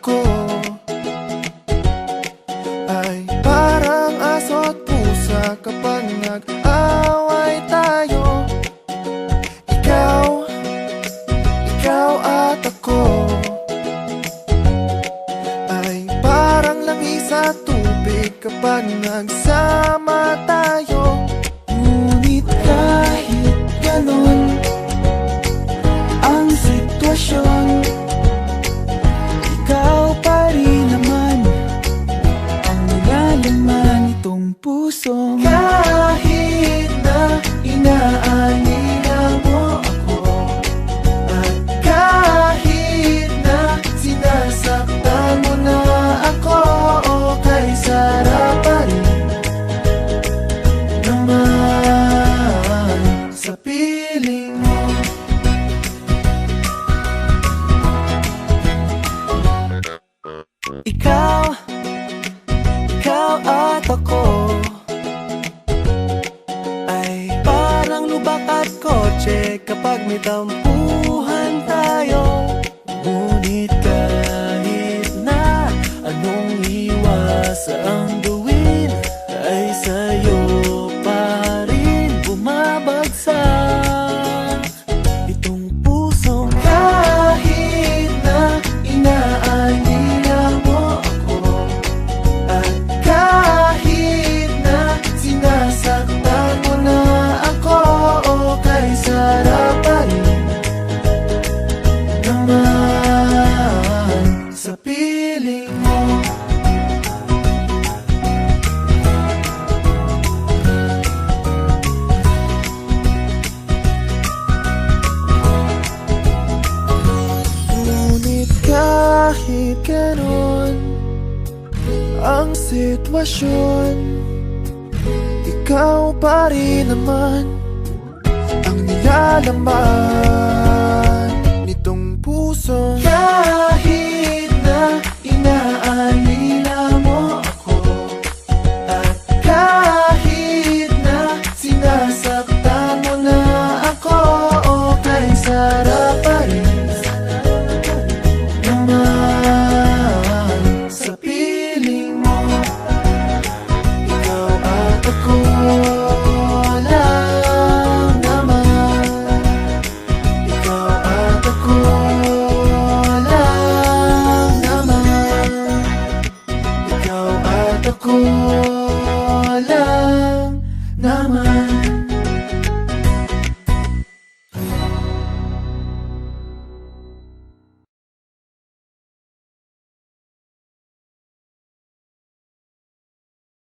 ako ay parang aso at pusa kapag nag-away tayo. Ikaw at ako ay parang langis at tubig kapag nagsama tayo. Ngunit kahit ganon ang sitwasyon, ikaw pa rin naman ang nilalaman nitong puso. Kahit na inaanila mo ako, at kahit na sinasaktan mo na ako, kay sarap pa rin naman sa piling mo. Ikaw at ako ay parang lubak at kotse kapag may tampuhan tayo. Ngunit kahit na anong iwas ang gawin, ay sa'yo pa rin bumabagsak itong puso. Kahit na inaanila mo ako, at kahit na sinasaktan mo na ako, kay sarap pa rin naman sa piling mo. Ngunit kahit ganon ang sitwasyon, ikaw pa rin naman ang nilalaman nitong puso. Kahit na inaalila mo ako, at kahit na sinasaktan mo na ako, kay sarap pa rin naman sa piling mo. Ikaw at ako lang naman, ikaw at ako lang naman, ikaw at ako